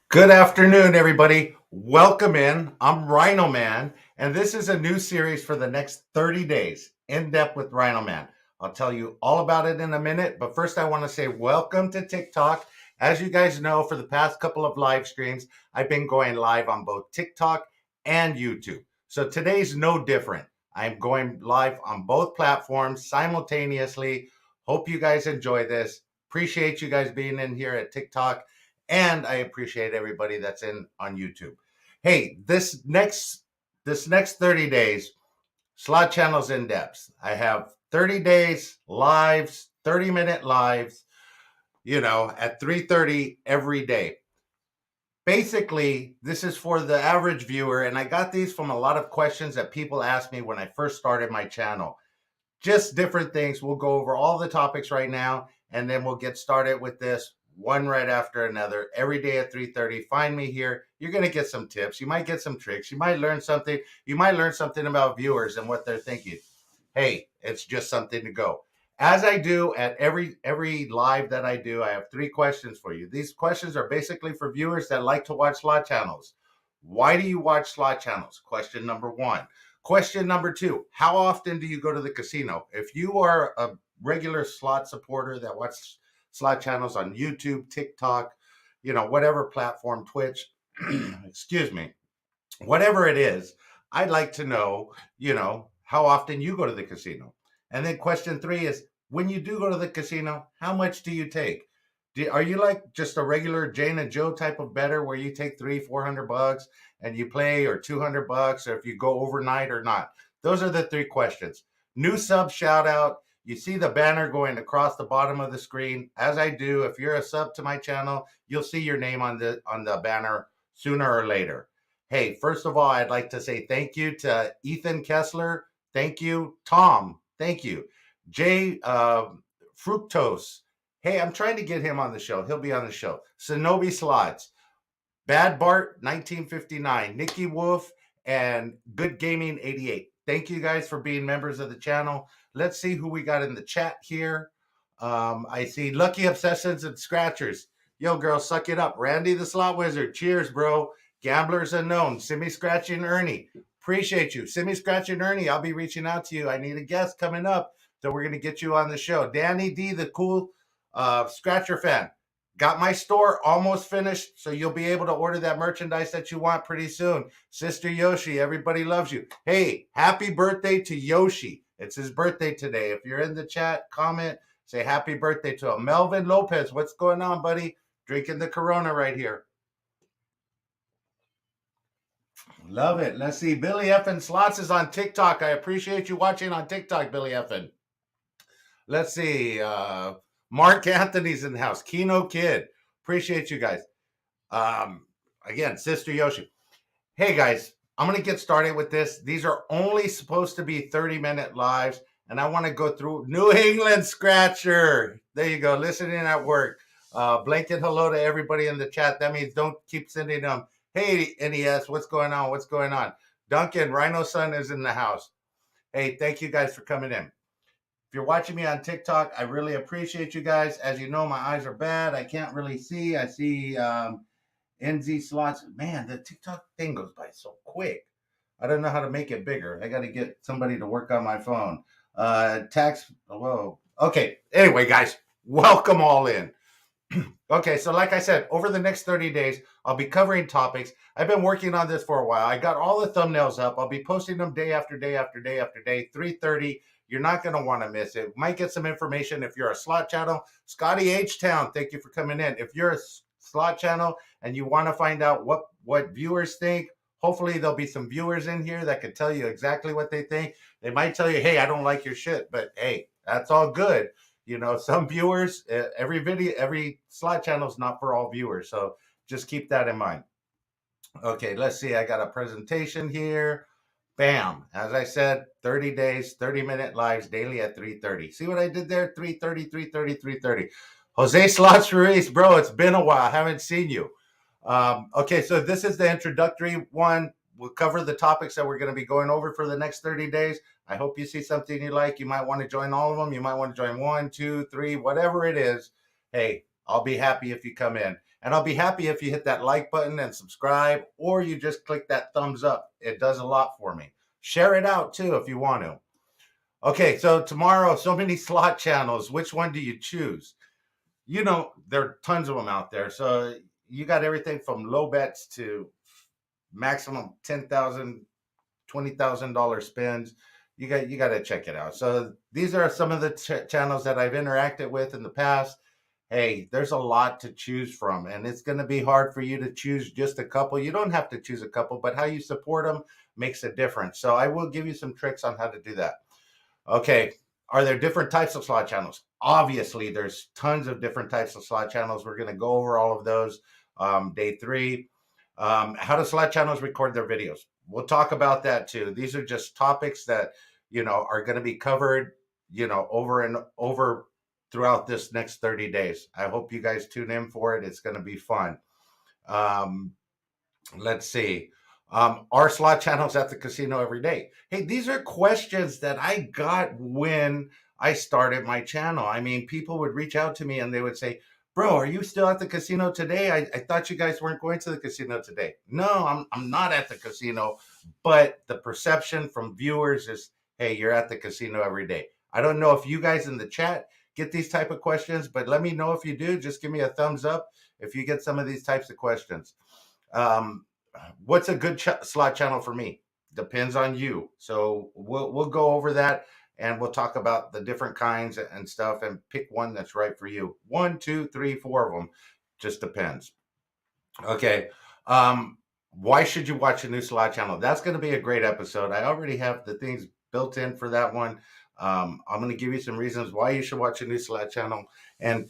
Good afternoon, everybody. Welcome in. I'm RhinoMan, and this is a new series for the next 30 days, In Depth with RhinoMan. I'll tell you all about it in a minute, but first I want to say welcome to TikTok. As you guys know, for the past couple of live streams, I've been going live on both TikTok and YouTube. So today's no different. I'm going live on both platforms simultaneously. Hope you guys enjoy this. Appreciate you guys being in here at TikTok, and I appreciate everybody that's in on YouTube. Hey, this next 30 days, Slot Channels in depth. I have 30 days lives, 30-minute lives, at 3:30 every day. Basically, this is for the average viewer, and I got these from a lot of questions that people asked me when I first started my channel. Just different things. We'll go over all the topics right now, and then we'll get started with this one right after another every day at 3:30. Find me here. You're going to get some tips. You might get some tricks. You might learn something. You might learn something about viewers and what they're thinking. Hey, it's just something to go. As I do at every live that I do, I have three questions for you. These questions are basically for viewers that like to watch slot channels. Why do you watch slot channels? Question number one. Question number two, how often do you go to the casino? If you are a regular slot supporter that watches slot channels on YouTube, TikTok, whatever platform, Twitch, excuse me, whatever it is, I'd like to know, how often you go to the casino. And then question three is, when you do go to the casino, how much do you take? Are you like just a regular Jane and Joe type of bettor where you take 300-400 bucks and you play, or 200 bucks, or if you go overnight or not? Those are the three questions. New sub shout out. You see the banner going across the bottom of the screen. As I do, if you're a sub to my channel, you'll see your name on the banner sooner or later. Hey, first of all, I'd like to say thank you to Ethan Kessler. Thank you, Tom. Thank you, Jay Fructose. Hey, I'm trying to get him on the show. He'll be on the show. Shinobi Slots, Bad Bart 1959, Nikki Wolf, and Good Gaming 88. Thank you guys for being members of the channel. Let's see who we got in the chat here. I see Lucky Obsessions and Scratchers. Yo, girl, suck it up. Randy the Slot Wizard. Cheers, bro. Gamblers Unknown. Simi Scratching Ernie. Appreciate you. Simi Scratching Ernie, I'll be reaching out to you. I need a guest coming up, so we're going to get you on the show. Danny D, the cool Scratcher fan. Got my store almost finished, so you'll be able to order that merchandise that you want pretty soon. Sister Yoshi, everybody loves you. Hey, happy birthday to Yoshi. It's his birthday today. If you're in the chat, comment, say happy birthday to him. Melvin Lopez, what's going on, buddy? Drinking the Corona right here. Love it. Let's see. Billy Effin Slots is on TikTok. I appreciate you watching on TikTok, Billy Effin. Let's see. Mark Anthony's in the house. Kino Kid. Appreciate you guys. Again, Sister Yoshi. Hey guys, I'm going to get started with this. These are only supposed to be 30-minute lives, and I want to go through New England Scratcher. There you go, listening at work. Blanket hello to everybody in the chat. That means don't keep sending them, hey, NES, what's going on? What's going on? Duncan, Rhino Son is in the house. Hey, thank you guys for coming in. If you're watching me on TikTok, I really appreciate you guys. As you know, my eyes are bad. I can't really see. I see NZ Slots. Man, the TikTok thing goes by so quick. I don't know how to make it bigger. I got to get somebody to work on my phone. Whoa. Okay. Anyway, guys, welcome all in. Okay, so like I said, over the next 30 days, I'll be covering topics. I've been working on this for a while. I got all the thumbnails up. I'll be posting them day after day after day after day, 3:30. You're not going to want to miss it. Might get some information if you're a slot channel. Scotty H-Town, thank you for coming in. If you're a slot channel and you want to find out what viewers think, hopefully there'll be some viewers in here that can tell you exactly what they think. They might tell you, hey, I don't like your shit, but hey, that's all good. Some viewers, every slot channel is not for all viewers. So just keep that in mind. Okay, let's see. I got a presentation here. Bam. As I said, 30 days, 30-minute lives daily at 3:30. See what I did there? 3:30, 3:30, 3:30. Jose Slots Ruiz, bro, it's been a while. I haven't seen you. Okay, so this is the introductory one. We'll cover the topics that we're going to be going over for the next 30 days. I hope you see something you like. You might want to join all of them. You might want to join 1, 2, 3, whatever it is. Hey, I'll be happy if you come in. And I'll be happy if you hit that like button and subscribe, or you just click that thumbs up. It does a lot for me. Share it out too if you want to. Okay, so tomorrow, so many slot channels. Which one do you choose? You know, there are tons of them out there. So you got everything from low bets to maximum 10,000, $20,000 spends. You got to check it out. So these are some of the channels that I've interacted with in the past. Hey, there's a lot to choose from, and it's going to be hard for you to choose just a couple. You don't have to choose a couple, but how you support them makes a difference. So I will give you some tricks on how to do that. Okay, are there different types of slot channels? Obviously, there's tons of different types of slot channels. We're going to go over all of those day 3. How do slot channels record their videos? We'll talk about that too. These are just topics that, are going to be covered, over and over throughout this next 30 days. I hope you guys tune in for it. It's going to be fun. Um, let's see. Are slot channels at the casino every day? Hey, these are questions that I got when I started my channel. I mean, people would reach out to me and they would say, bro, are you still at the casino today? I thought you guys weren't going to the casino today. No, I'm not at the casino, but the perception from viewers is, hey, you're at the casino every day. I don't know if you guys in the chat get these type of questions, but let me know if you do. Just give me a thumbs up if you get some of these types of questions. What's a good slot channel for me? Depends on you. So we'll go over that, and we'll talk about the different kinds and stuff, and pick one that's right for you. 1, 2, 3, 4 of them. Just depends. Okay. Why should you watch a new slot channel? That's going to be a great episode. I already have the things built in for that one. I'm going to give you some reasons why you should watch a new slot channel, and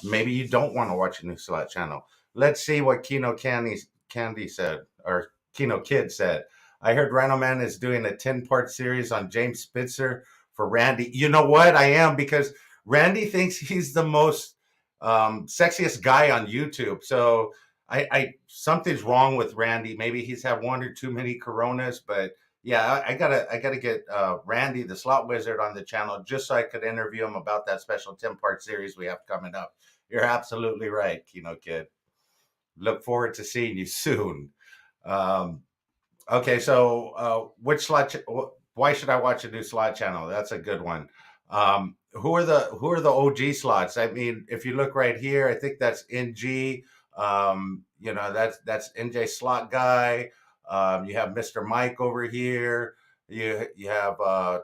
maybe you don't want to watch a new slot channel. Let's see what Kino Candy said, or Kino Kid said. I heard RhinoMan is doing a 10-part series on James Spitzer for Randy. You know what? I am, because Randy thinks he's the most sexiest guy on YouTube. So I something's wrong with Randy. Maybe he's had one or too many Coronas, but yeah, I gotta get Randy, the slot wizard, on the channel just so I could interview him about that special 10-part series we have coming up. You're absolutely right, Kino Kid. Look forward to seeing you soon. Um, okay, so which slot? Why should I watch a new slot channel? That's a good one. Who are the OG slots? I mean, if you look right here, I think that's NG. That's NJ Slot Guy. You have Mr. Mike over here. You have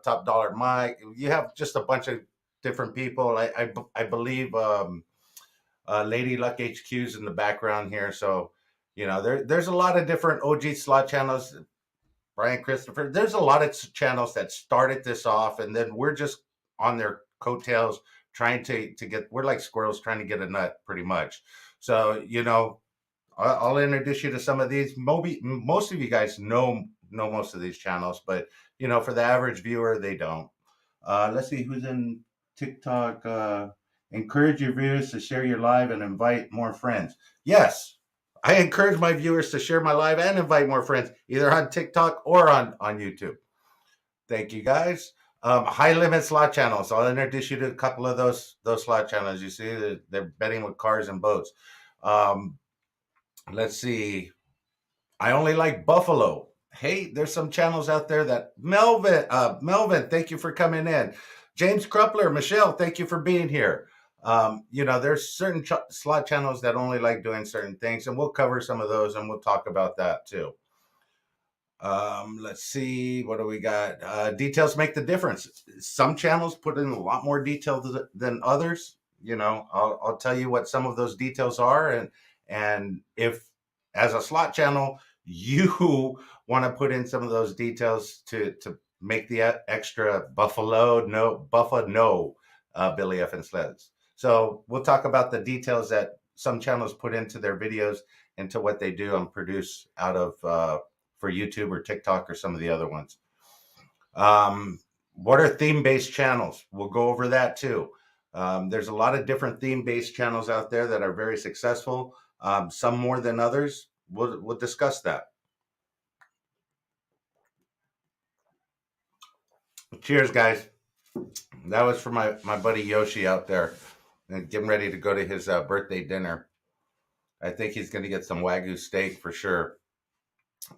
Top Dollar Mike. You have just a bunch of different people. I believe Lady Luck HQ's in the background here. So there's a lot of different OG slot channels. Brian Christopher. There's a lot of channels that started this off, and then we're just on their coattails trying to get. We're like squirrels trying to get a nut, pretty much. So I'll introduce you to some of these. Most of you guys know most of these channels, but for the average viewer, they don't. Let's see who's in TikTok. Encourage your viewers to share your live and invite more friends. Yes, I encourage my viewers to share my live and invite more friends, either on TikTok or on YouTube. Thank you, guys. High limit slot channels. I'll introduce you to a couple of those slot channels. You see, they're betting with cars and boats. Let's see. I only like Buffalo. Hey, there's some channels out there that Melvin, thank you for coming in. James Krupler, Michelle, thank you for being here. There's certain slot channels that only like doing certain things, and we'll cover some of those, and we'll talk about that too. Let's see, what do we got? Details make the difference. Some channels put in a lot more detail than others. I'll tell you what some of those details are, and if as a slot channel you want to put in some of those details to make the extra Buffalo Billy F and Sleds. So we'll talk about the details that some channels put into their videos, into what they do and produce out of for YouTube or TikTok or some of the other ones. What are theme-based channels? We'll go over that too. There's a lot of different theme-based channels out there that are very successful. Some more than others. We'll discuss that. Cheers, guys. That was for my buddy Yoshi out there. and getting ready to go to his birthday dinner. I think he's going to get some Wagyu steak for sure.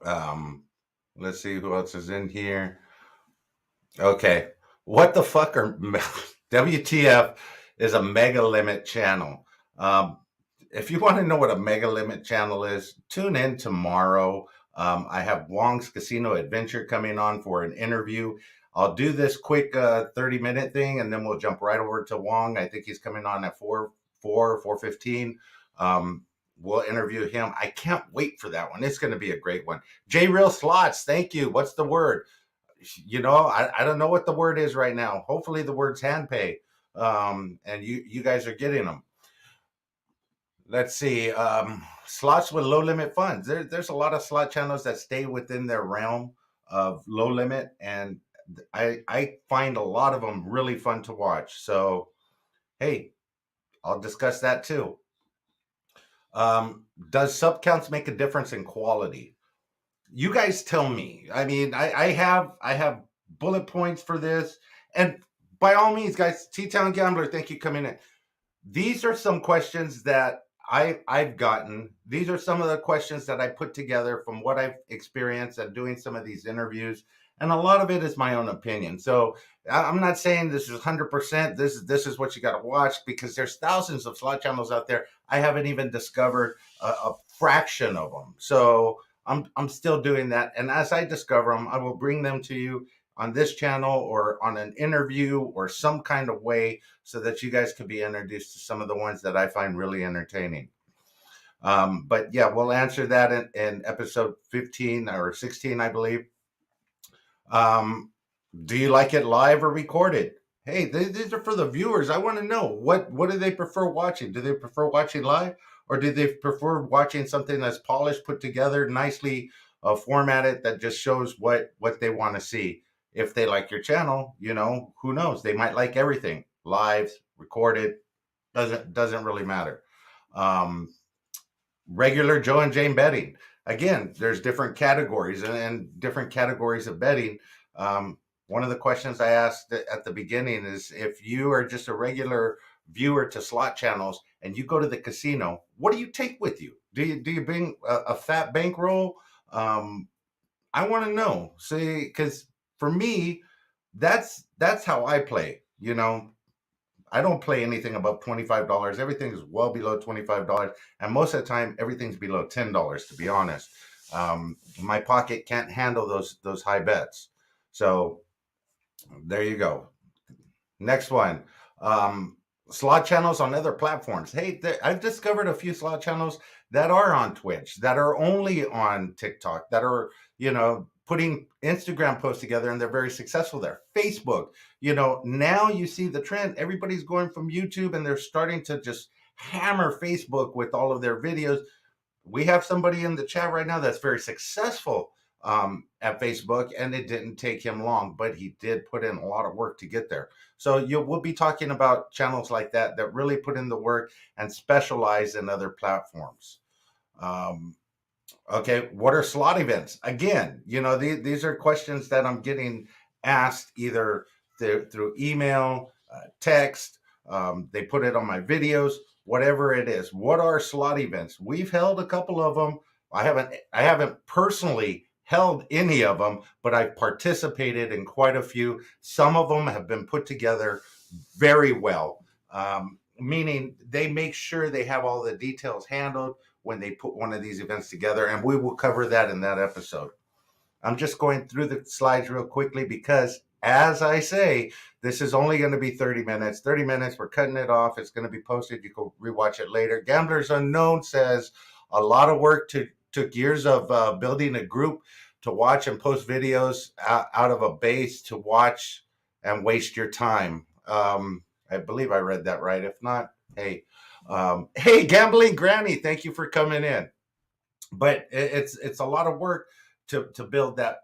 Um, let's see who else is in here. Okay. What the fuck are WTF is a mega limit channel? Um, if you want to know what a mega limit channel is, tune in tomorrow. I have Wong's Casino Adventure coming on for an interview. I'll do this quick 30-minute thing and then we'll jump right over to Wong. I think he's coming on at 4:15. Um, we'll interview him. I can't wait for that one. It's going to be a great one. J Real Slots, thank you. What's the word? I don't know what the word is right now. Hopefully the word's hand pay. And you guys are getting them. Let's see. Slots with low limit funds. There's a lot of slot channels that stay within their realm of low limit, and I find a lot of them really fun to watch. So hey, I'll discuss that too. Does sub counts make a difference in quality? You guys tell me. I mean, I have bullet points for this, and by all means, guys, T-Town Gambler, thank you coming in. These are some questions that I've gotten. These are some of the questions that I put together from what I've experienced and doing some of these interviews, and a lot of it is my own opinion. So I'm not saying this is 100%. This is what you got to watch, because there's thousands of slot channels out there. I haven't even discovered a fraction of them. So I'm still doing that, and as I discover them, I will bring them to you on this channel or on an interview or some kind of way, so that you guys can be introduced to some of the ones that I find really entertaining. But yeah, we'll answer that in episode 15 or 16, I believe. Um, do you like it live or recorded? Hey, these are for the viewers. I want to know what do they prefer watching? Do they prefer watching live, or do they prefer watching something that's polished, put together, nicely formatted, that just shows what they want to see? If they like your channel, who knows? They might like everything, live, recorded, doesn't really matter. Um, Regular Joe and Jane betting. Again, there's different categories and different categories of betting. One of the questions I asked at the beginning is, if you are just a regular viewer to slot channels and you go to the casino, what do you take with you? Do you bring a fat bankroll? I want to know. See, because for me, that's how I play. I don't play anything above $25. Everything is well below $25, and most of the time, everything's below $10. To be honest, my pocket can't handle those high bets. So there you go. Next one. Slot channels on other platforms. Hey, I've discovered a few slot channels that are on Twitch, that are only on TikTok, that are, putting Instagram posts together, and they're very successful there. Facebook, now you see the trend. Everybody's going from YouTube and they're starting to just hammer Facebook with all of their videos. We have somebody in the chat right now that's very successful at Facebook, and it didn't take him long, but he did put in a lot of work to get there. So we'll be talking about channels like that really put in the work and specialize in other platforms. Okay, what are slot events? Again, these are questions that I'm getting asked either through email, text. They put it on my videos, whatever it is. What are slot events? We've held a couple of them. I haven't personally held any of them, but I've participated in quite a few. Some of them have been put together very well, meaning they make sure they have all the details handled when they put one of these events together, and we will cover that in that episode. I'm just going through the slides real quickly because, as I say, this is only going to be 30 minutes. 30 minutes, we're cutting it off. It's going to be posted. You can rewatch it later. Gamblers Unknown says a lot of work took years of building a group to watch and post videos out of a base to watch and waste your time. I believe I read that right. If not, hey, hey, Gambling Granny, thank you for coming in. But it's a lot of work to build that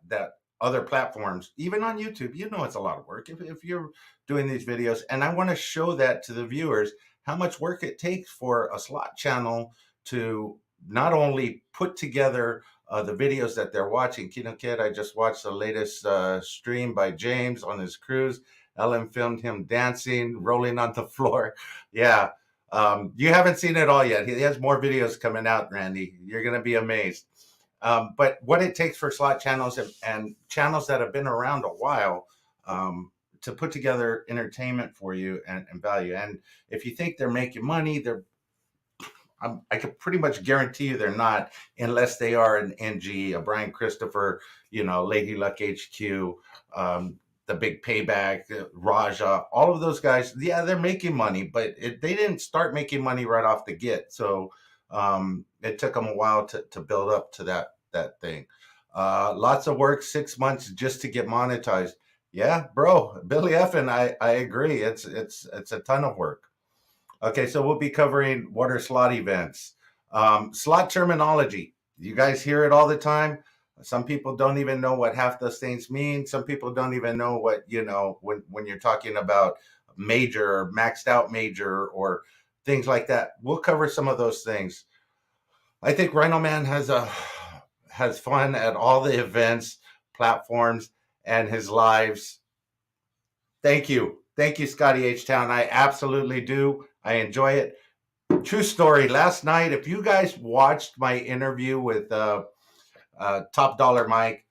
other platforms, even on YouTube. It's a lot of work if you're doing these videos, and I want to show that to the viewers how much work it takes for a slot channel to not only put together the videos that they're watching. Kino Kid, I just watched the latest stream by James on his cruise. Ellen filmed him dancing, rolling on the floor. Yeah. You haven't seen it all yet. He has more videos coming out, Randy. You're going to be amazed. But what it takes for slot channels and channels that have been around a while to put together entertainment for you and value. And if you think they're making money, I can pretty much guarantee you they're not, unless they are an NG, a Brian Christopher, Lady Luck HQ, the Big Payback, Raja, all of those guys. Yeah, they're making money, but they didn't start making money right off the get. So it took them a while to build up to that thing. Lots of work, 6 months just to get monetized. Yeah, bro, Billy F. and I agree. It's a ton of work. Okay, so we'll be covering what are slot events, slot terminology. You guys hear it all the time. Some people don't even know what half those things mean. Some people don't even know what, when you're talking about major or maxed out major or things like that. We'll cover some of those things. I think RhinoMan has fun at all the events, platforms, and his lives. Thank you. Thank you, Scotty H. Town. I absolutely do. I enjoy it. True story. Last night, if you guys watched my interview with Top Dollar Mike,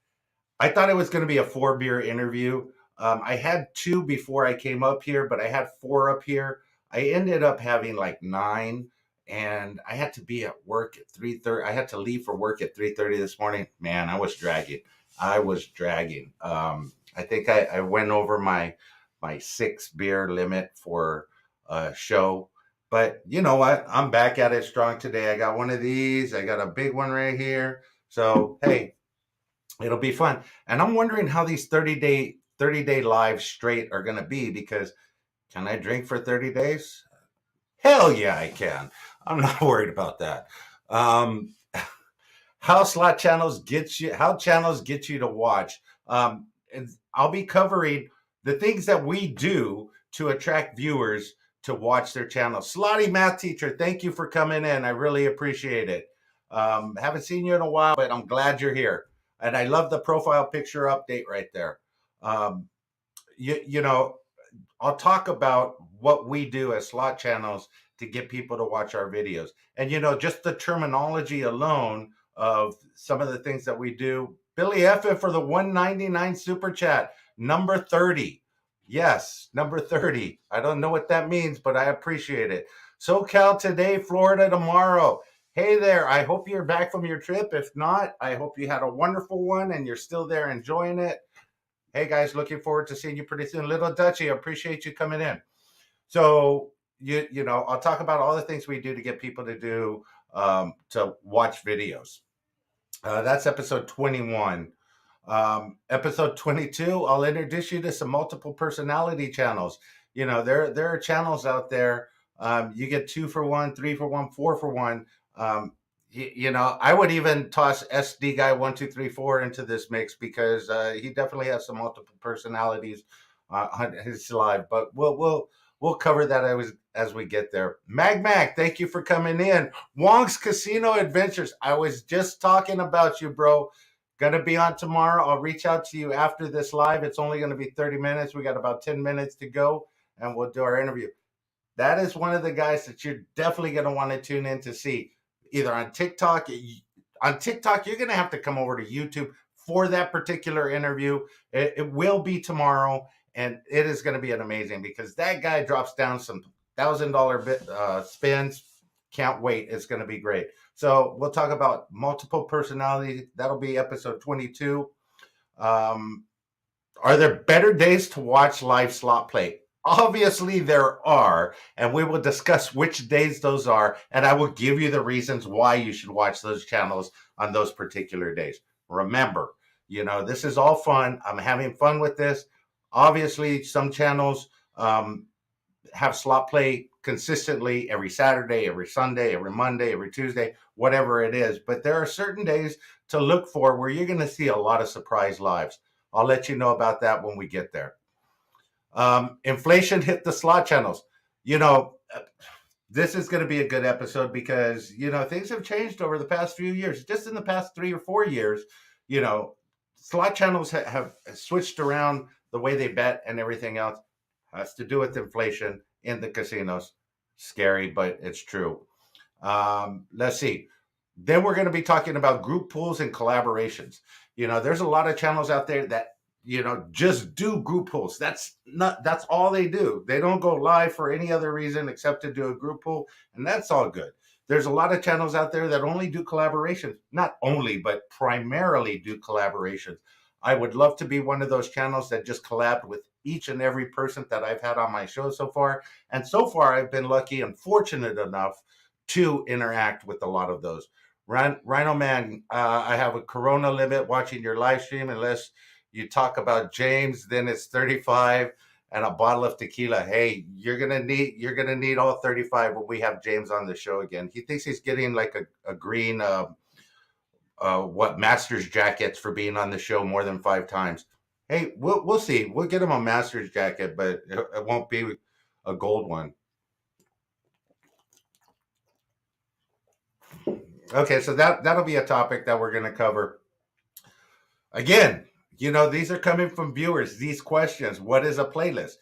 I thought it was going to be a 4-beer interview. I had 2 before I came up here, but I had 4 up here. I ended up having like 9, and I had to be at work at 3:30. I had to leave for work at 3:30 this morning. Man, I was dragging. I think I went over my 6-beer limit for a show. But you know what? I'm back at it strong today. I got one of these. I got a big one right here. So, hey, it'll be fun. And I'm wondering how these 30-day lives straight are going to be, because can I drink for 30 days? Hell yeah, I can. I'm not worried about that. Um, how channels get you to watch. And I'll be covering the things that we do to attract viewers to watch their channel. Slotty Math Teacher, thank you for coming in. I really appreciate it. Haven't seen you in a while, but I'm glad you're here. And I love the profile picture update right there. Um, you know, I'll talk about what we do as slot channels to get people to watch our videos. And, just the terminology alone of some of the things that we do. Billy F. for the 199 super chat, number 30. Yes, number 30. I don't know what that means, but I appreciate it. SoCal today, Florida tomorrow. Hey there, I hope you're back from your trip. If not, I hope you had a wonderful one and you're still there enjoying it. Hey guys, looking forward to seeing you pretty soon. Little Dutchie, appreciate you coming in. So, I'll talk about all the things we do to get people to watch videos. That's episode 21. Episode 22, I'll introduce you to some multiple personality channels. There are channels out there. You get 2 for 1, 3 for 1, 4 for 1. I would even toss SD Guy 1234 into this mix, because he definitely has some multiple personalities on his live. But we'll cover that as we get there. Mag, thank you for coming in. Wong's Casino Adventures. I was just talking about you, bro. Gonna be on tomorrow. I'll reach out to you after this live. It's only gonna be 30 minutes. We got about 10 minutes to go, and we'll do our interview. That is one of the guys that you're definitely gonna want to tune in to see. Either on TikTok. On TikTok, you're going to have to come over to YouTube for that particular interview. It will be tomorrow, and it is going to be an amazing, because that guy drops down some $1,000 spins. Can't wait. It's going to be great. So we'll talk about multiple personalities. That'll be episode 22. Are there better days to watch live slot play? Obviously, there are, and we will discuss which days those are, and I will give you the reasons why you should watch those channels on those particular days. Remember, this is all fun. I'm having fun with this. Obviously, some channels have slot play consistently every Saturday, every Sunday, every Monday, every Tuesday, whatever it is. But there are certain days to look for where you're going to see a lot of surprise lives. I'll let you know about that when we get there. Inflation hit the slot channels. This is going to be a good episode, because things have changed over the past few years. Just in the past 3 or 4 years, slot channels have switched around the way they bet and everything else. Has to do with inflation in the casinos. Scary, but it's true. Let's see. Then we're going to be talking about group pools and collaborations. There's a lot of channels out there that just do group pools. That's all they do. They don't go live for any other reason except to do a group pool, and that's all good. There's a lot of channels out there that only do collaborations. Not only, but primarily do collaborations. I would love to be one of those channels that just collabed with each and every person that I've had on my show so far. And so far, I've been lucky and fortunate enough to interact with a lot of those. RhinoMan, I have a Corona limit watching your live stream. Unless you talk about James, then it's 35 and a bottle of tequila. Hey, you're gonna need all 35 when we have James on the show again. He thinks he's getting like a green Masters jackets for being on the show more than 5 times. Hey, we'll see. We'll get him a Masters jacket, but it won't be a gold one. Okay, so that'll be a topic that we're going to cover. Again, these are coming from viewers. These questions: what is a playlist?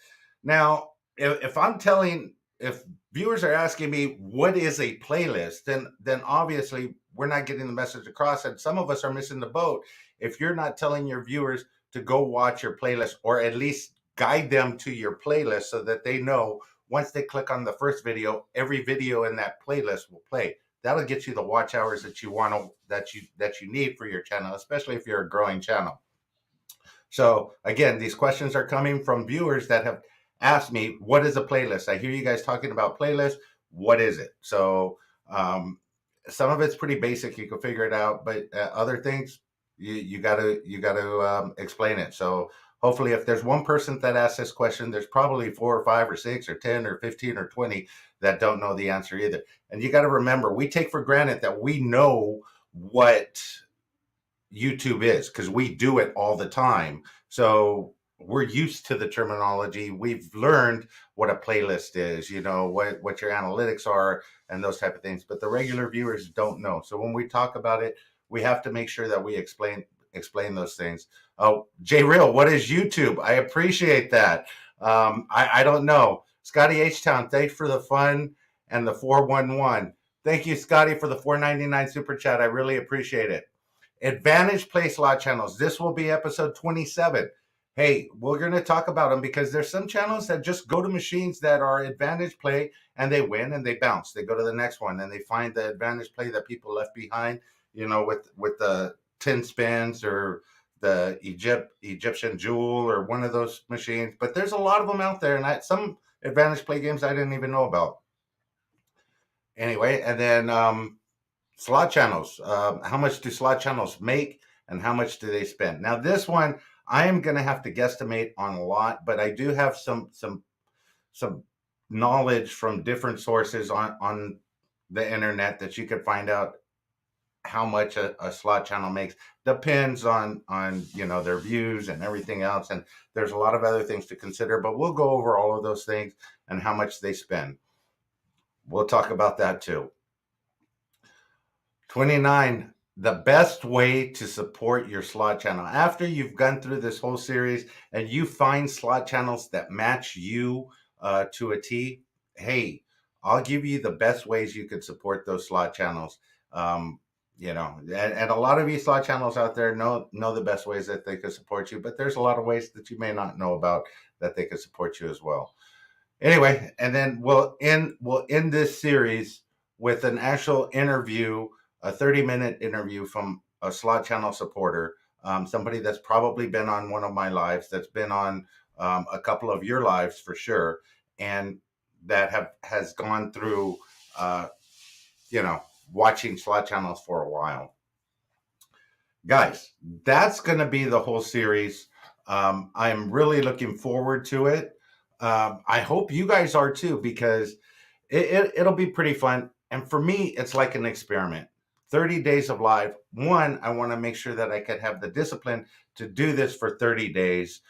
Now, if viewers are asking me what is a playlist, then obviously we're not getting the message across, and some of us are missing the boat if you're not telling your viewers to go watch your playlist, or at least guide them to your playlist so that they know once they click on the first video, every video in that playlist will play. That'll get you the watch hours that you want that you need for your channel, especially if you're a growing channel. So again, these questions are coming from viewers that have asked me, what is a playlist? I hear you guys talking about playlists. What is it? So some of it's pretty basic. You can figure it out, but other things you gotta explain it. So hopefully, if there's one person that asks this question, there's probably 4 or 5 or 6 or 10 or 15 or 20 that don't know the answer either. And you got to remember, we take for granted that we know what YouTube is because we do it all the time. So we're used to the terminology. We've learned what a playlist is, what your analytics are and those type of things. But the regular viewers don't know. So when we talk about it, we have to make sure that we explain those things. Oh, J Real, what is YouTube? I appreciate that. I don't know. Scotty H Town, thanks for the fun and the 411. Thank you, Scotty, for the $4.99 super chat. I really appreciate it. Advantage Play slot channels. This will be episode 27. Hey, we're going to talk about them because there's some channels that just go to machines that are Advantage Play and they win and they bounce. They go to the next one and they find the Advantage Play that people left behind, with the 10 spins or the Egyptian Jewel or one of those machines. But there's a lot of them out there, and some Advantage Play games I didn't even know about. Anyway, and then slot channels. How much do slot channels make and how much do they spend? Now, this one I am going to have to guesstimate on a lot, but I do have some knowledge from different sources on the internet that you could find out how much a slot channel makes. Depends on their views and everything else, and there's a lot of other things to consider, but we'll go over all of those things and how much they spend. We'll talk about that too. 29, the best way to support your slot channel. After you've gone through this whole series and you find slot channels that match you to a T, hey, I'll give you the best ways you could support those slot channels. And a lot of you slot channels out there know the best ways that they could support you, but there's a lot of ways that you may not know about that they could support you as well. Anyway, and then we'll end this series with an actual interview, a 30-minute interview from a slot channel supporter, somebody that's probably been on one of my lives, that's been on a couple of your lives for sure, and that has gone through, watching slot channels for a while. Guys, that's going to be the whole series. I'm really looking forward to it. I hope you guys are too, because it'll be pretty fun. And for me, it's like an experiment. 30 days of live. One, I want to make sure that I could have the discipline to do this for 30 days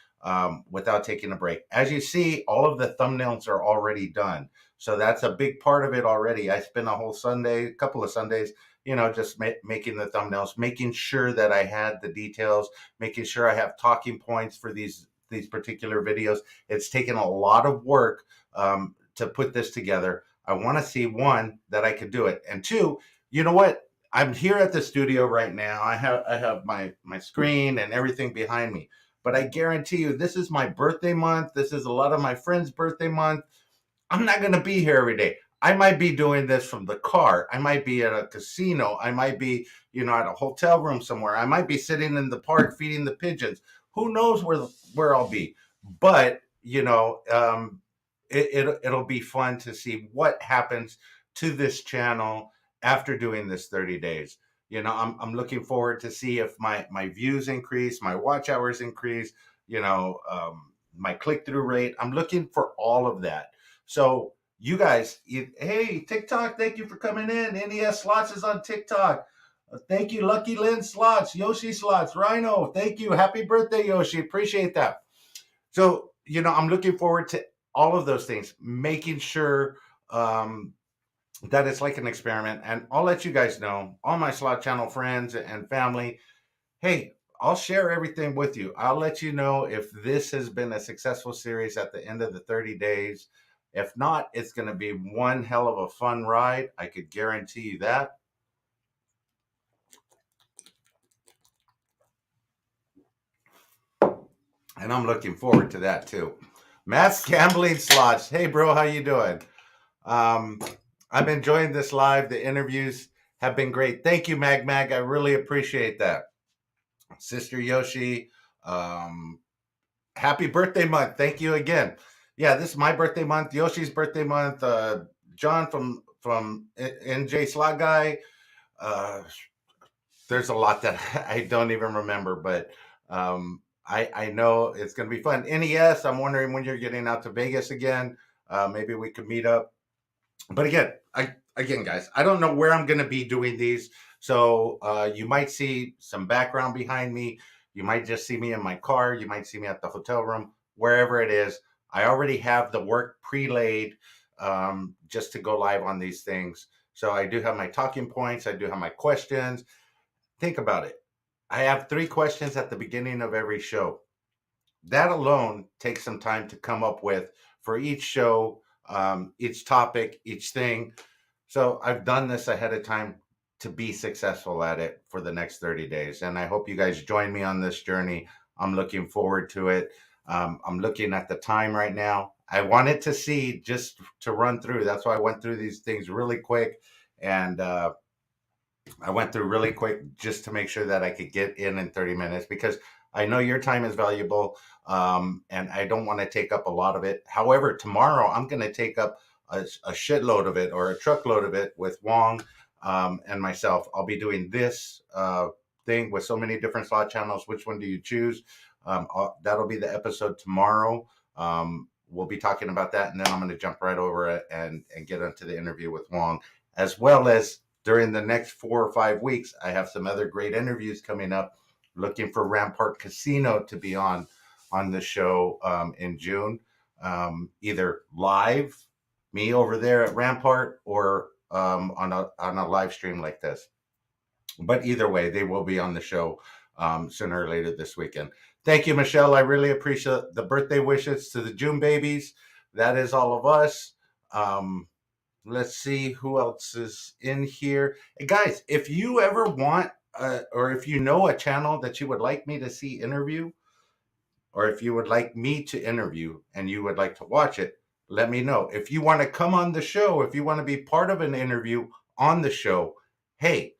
without taking a break. As you see, all of the thumbnails are already done. So that's a big part of it already. I spent a whole Sunday, a couple of Sundays, just making the thumbnails, making sure that I had the details, making sure I have talking points for these these particular videos. It's taken a lot of work to put this together. I want to see, one, that I could do it, and two, you know what? I'm here at the studio right now. I have my screen and everything behind me. But I guarantee you, this is my birthday month. This is a lot of my friends' birthday month. I'm not going to be here every day. I might be doing this from the car. I might be at a casino. I might be, at a hotel room somewhere. I might be sitting in the park feeding the pigeons. Who knows where I'll be? But it'll be fun to see what happens to this channel after doing this 30 days. I'm looking forward to see if my views increase, my watch hours increase, my click through rate. I'm looking for all of that. So you guys, hey, TikTok, thank you for coming in. NES Slots is on TikTok. Thank you, Lucky Lynn Slots, Yoshi Slots, Rhino. Thank you. Happy birthday, Yoshi. Appreciate that. So, I'm looking forward to all of those things, making sure that it's like an experiment. And I'll let you guys know, all my slot channel friends and family, hey, I'll share everything with you. I'll let you know if this has been a successful series at the end of the 30 days. If not, it's going to be one hell of a fun ride. I could guarantee you that. And I'm looking forward to that too. Matt's Gambling Slots. Hey, bro, how you doing? I'm enjoying this live. The interviews have been great. Thank you, Mag. I really appreciate that. Sister Yoshi, happy birthday month. Thank you again. Yeah, this is my birthday month, Yoshi's birthday month. John from NJ Slot Guy. There's a lot that I don't even remember, but I know it's going to be fun. NES, I'm wondering when you're getting out to Vegas again. Maybe we could meet up. But again, guys, I don't know where I'm going to be doing these. So you might see some background behind me. You might just see me in my car. You might see me at the hotel room, wherever it is. I already have the work pre-laid just to go live on these things. So I do have my talking points. I do have my questions. Think about it. I have 3 questions at the beginning of every show. That alone takes some time to come up with for each show, each topic, each thing. So I've done this ahead of time to be successful at it for the next 30 days. And I hope you guys join me on this journey. I'm looking forward to it. I'm looking at the time right now. I wanted to see just to run through. That's why I went through these things really quick. And I went through really quick just to make sure that I could get in 30 minutes, because I know your time is valuable, and I don't want to take up a lot of it. However, tomorrow I'm going to take up a shitload of it, or a truckload of it, with Wong and myself. I'll be doing this thing with so many different slot channels. Which one do you choose? That'll be the episode tomorrow. We'll be talking about that, and then I'm going to jump right over it and get into the interview with Wong, as well as during the next 4 or 5 weeks, I have some other great interviews coming up. Looking for Rampart Casino to be on the show in June, either live, me over there at Rampart, or on a live stream like this. But either way, they will be on the show sooner or later this weekend. Thank you, Michelle. I really appreciate the birthday wishes to the June babies. That is all of us. Let's see who else is in here. Hey, guys, if you ever want, or if you know a channel that you would like me to see interview, or if you would like me to interview and you would like to watch it, let me know. If you want to come on the show, if you want to be part of an interview on the show, hey,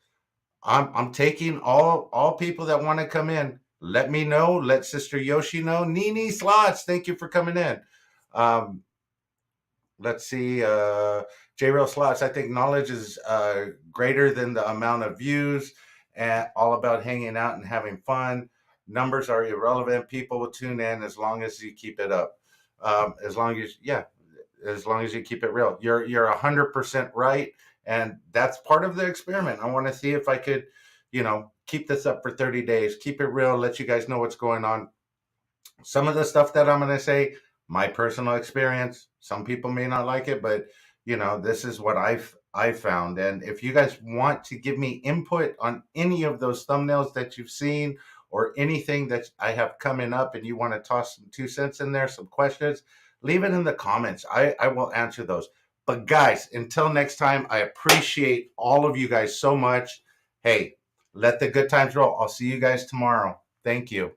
I'm taking all people that want to come in. Let me know. Let Sister Yoshi know. Nini Slots, thank you for coming in. Let's see. J-Rail Slots, I think knowledge is greater than the amount of views, and all about hanging out and having fun. Numbers are irrelevant. People will tune in as long as you keep it up. As long as you keep it real. You're 100% right. And that's part of the experiment. I want to see if I could, keep this up for 30 days, keep it real, let you guys know what's going on. Some of the stuff that I'm going to say, my personal experience, some people may not like it, but this is what I've found. And if you guys want to give me input on any of those thumbnails that you've seen, or anything that I have coming up and you want to toss some 2 cents in there, some questions, leave it in the comments. I will answer those. But guys, until next time, I appreciate all of you guys so much. Hey, let the good times roll. I'll see you guys tomorrow. Thank you.